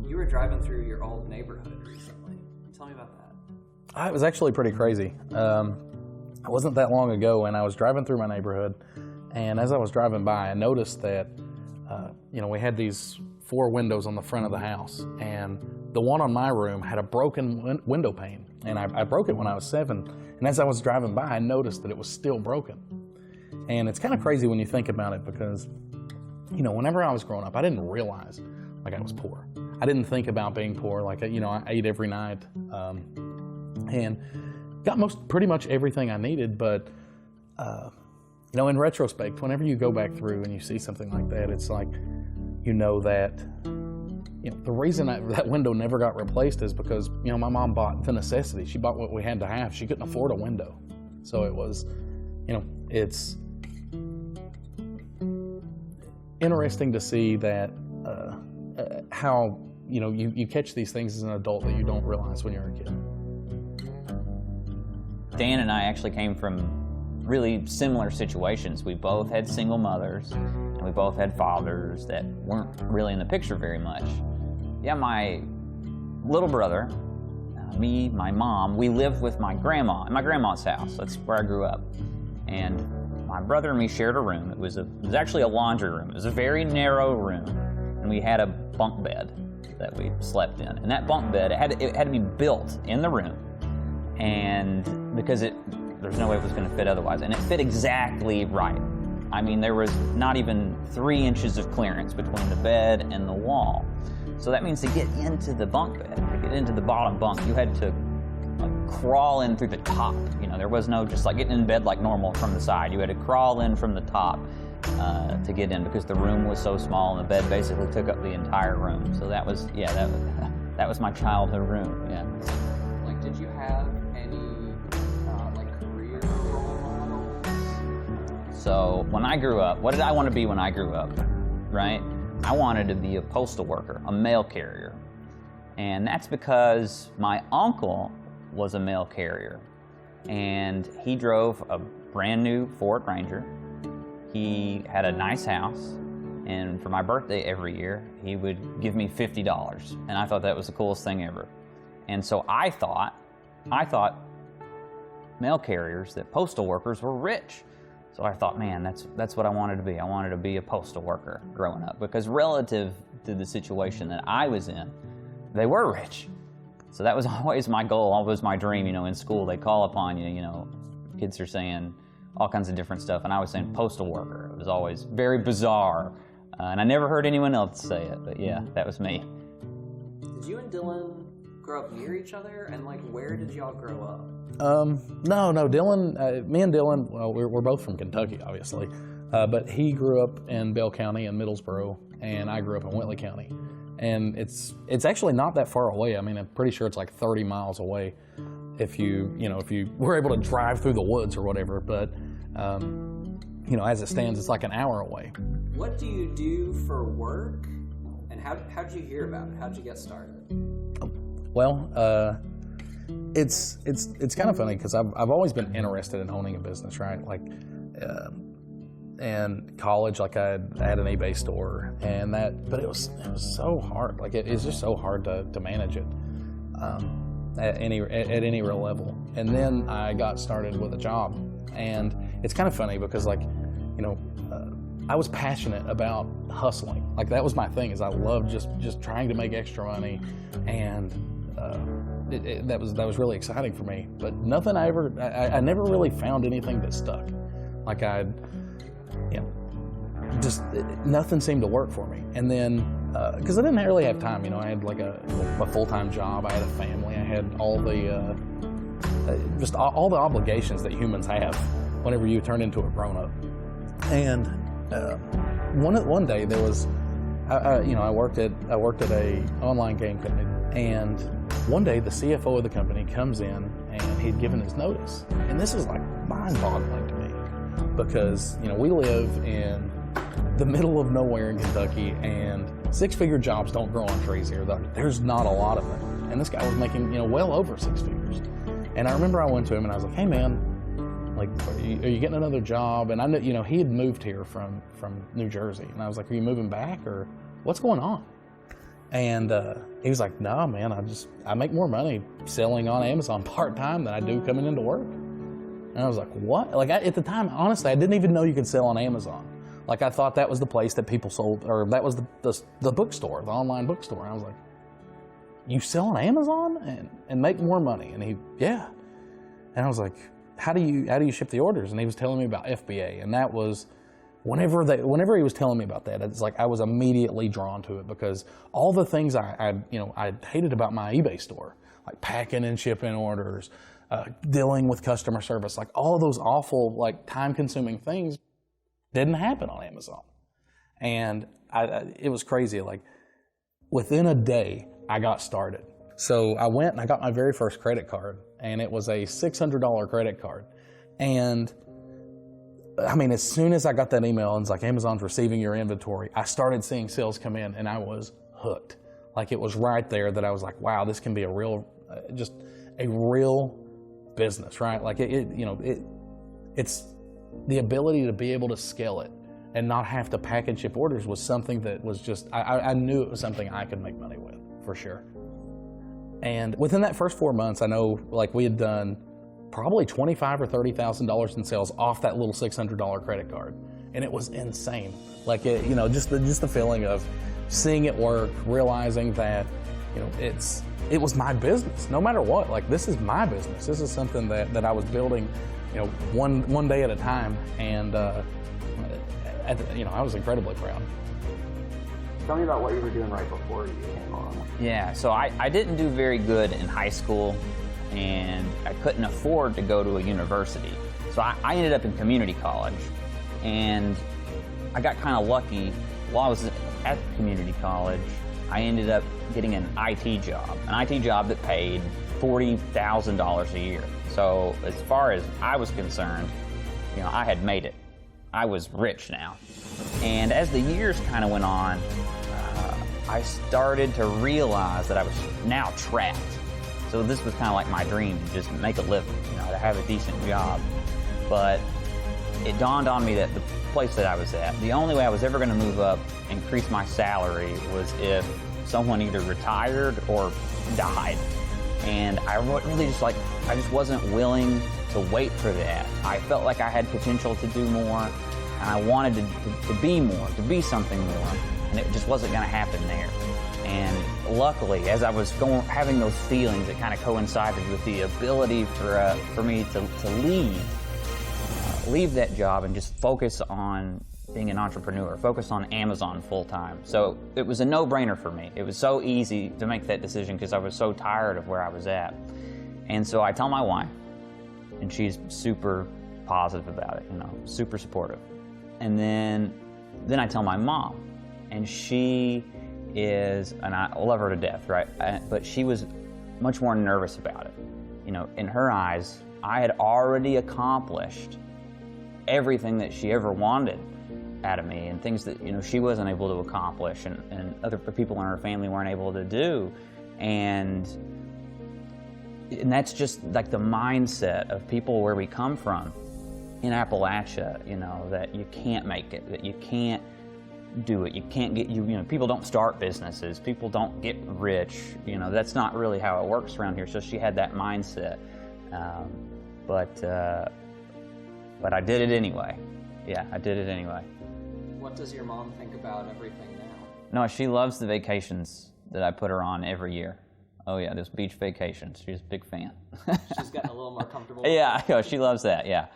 You were driving through your old neighborhood recently. Tell me about that. It was actually pretty crazy. It wasn't that long ago, and I was driving through my neighborhood, and as I was driving by, I noticed that, we had these 4 windows on the front of the house, and the one on my room had a broken window pane, and I broke it when I was 7, and as I was driving by, I noticed that it was still broken. And it's kind of crazy when you think about it because, whenever I was growing up, I didn't realize I was poor. I didn't think about being poor. I ate every night and got pretty much everything I needed. But, in retrospect, whenever you go back through and you see something like that, it's like, that, the reason that window never got replaced is because, my mom bought the necessity. She bought what we had to have. She couldn't afford a window. So it was, it's interesting to see that how you catch these things as an adult that you don't realize when you're a kid. Dan and I actually came from really similar situations. We both had single mothers, and we both had fathers that weren't really in the picture very much. Yeah, my little brother, me, my mom, we lived with my grandma in my grandma's house. That's where I grew up. And my brother and me shared a room. It was actually a laundry room. It was a very narrow room, and we had a bunk bed that we slept in. And that bunk bed, it had to be built in the room, and because there's no way it was going to fit otherwise, and it fit exactly right. I mean, there was not even 3 inches of clearance between the bed and the wall. So that means to get into the bunk bed, to get into the bottom bunk, you had to crawl in through the top. There was no just getting in bed like normal from the side. You had to crawl in from the top to get in because the room was so small and the bed basically took up the entire room. So that was my childhood room. Yeah. Did you have any career role models? So when I grew up, what did I want to be when I grew up? Right? I wanted to be a postal worker, a mail carrier, and that's because my uncle was a mail carrier, and he drove a brand new Ford Ranger. He had a nice house, and for my birthday every year, he would give me $50, and I thought that was the coolest thing ever. And so I thought mail carriers, that postal workers were rich. So I thought, man, that's what I wanted to be. I wanted to be a postal worker growing up because relative to the situation that I was in, they were rich. So that was always my goal, always my dream. In school they call upon you, kids are saying all kinds of different stuff, and I was saying postal worker. It was always very bizarre, and I never heard anyone else say it, but yeah, that was me. Did you and Dylan grow up near each other, and where did y'all grow up? No, Dylan, me and Dylan, well, we're both from Kentucky, obviously, but he grew up in Bell County in Middlesboro, and I grew up in Whitley County. And it's actually not that far away. I mean, I'm pretty sure it's 30 miles away if you were able to drive through the woods or whatever, but, as it stands, it's an hour away. What do you do for work, and how'd you hear about it? How'd you get started? Well, it's kind of funny because I've always been interested in owning a business, right? And college, I had an eBay store, but it was so hard. It's just so hard to manage it at any real level. And then I got started with a job, and it's kind of funny because I was passionate about hustling. That was my thing. Is I loved just trying to make extra money, and that was really exciting for me. But I never really found anything that stuck. Nothing seemed to work for me. And then, because I didn't really have time, I had a full-time job, I had a family, I had all the, all the obligations that humans have whenever you turn into a grown-up. And one day there was, I worked at a online game company, and one day the CFO of the company comes in and he'd given his notice. And this is mind-boggling to me because, we live in the middle of nowhere in Kentucky, and 6-figure jobs don't grow on trees here. There's not a lot of them. And this guy was making, well over 6 figures. And I remember I went to him and I was like, hey man, are you getting another job? And I knew, he had moved here from New Jersey. And I was like, are you moving back or what's going on? And he was like, no, man, I make more money selling on Amazon part-time than I do coming into work. And I was like, what? Like, at the time, honestly, I didn't even know you could sell on Amazon. Like, I thought that was the place that people sold, or that was the bookstore, the online bookstore. And I was like, you sell on Amazon and make more money? And he, yeah. And I was like, how do you ship the orders? And he was telling me about FBA, and that was, whenever he was telling me about that, it's like I was immediately drawn to it, because all the things I hated about my eBay store, like packing and shipping orders, dealing with customer service, like all of those awful, like time-consuming things didn't happen on Amazon. And it was crazy. Like, within a day, I got started. So I went and I got my very first credit card, and it was a $600 credit card. And I mean, as soon as I got that email and it's like, Amazon's receiving your inventory, I started seeing sales come in, and I was hooked. Like, it was right there that I was like, wow, this can be a real business, right? Like, it's the ability to be able to scale it and not have to pack and ship orders was something that was just, I knew it was something I could make money with, for sure. And within that first 4 months, I know, like, we had done probably $25,000 or $30,000 in sales off that little $600 credit card, and it was insane. Like, just the feeling of seeing it work, realizing that, it was my business, no matter what. Like, this is my business. This is something that I was building, one day at a time, and I was incredibly proud. Tell me about what you were doing right before you came on. Yeah, so I didn't do very good in high school, and I couldn't afford to go to a university. So I ended up in community college, and I got kind of lucky. While I was at community college, I ended up getting an IT job that paid $40,000 a year. So as far as I was concerned, I had made it. I was rich now. And as the years kind of went on, I started to realize that I was now trapped. So this was kind of like my dream, to just make a living, to have a decent job. But it dawned on me that the place that I was at, the only way I was ever going to move up, increase my salary, was if someone either retired or died. And I just wasn't willing to wait for that. I felt like I had potential to do more, and I wanted to be more, to be something more, and it just wasn't going to happen there. And luckily, as I was having those feelings, it kind of coincided with the ability for me to leave that job and just focus on being an entrepreneur, focus on Amazon full-time. So it was a no-brainer for me. It was so easy to make that decision because I was so tired of where I was at. And so I tell my wife, and she's super positive about it, super supportive. And then I tell my mom, and she is, and I love her to death, right? But she was much more nervous about it. In her eyes, I had already accomplished everything that she ever wanted out of me, and things that she wasn't able to accomplish, and other people in her family weren't able to do. And that's just like the mindset of people where we come from in Appalachia, that you can't make it, that you can't do it, you can't get, people don't start businesses, people don't get rich, that's not really how it works around here. So she had that mindset, but I did it anyway. Yeah, I did it anyway. What does your mom think about everything now? No, she loves the vacations that I put her on every year. Oh yeah, those beach vacations. She's a big fan. She's gotten a little more comfortable. Yeah, she loves that. Yeah,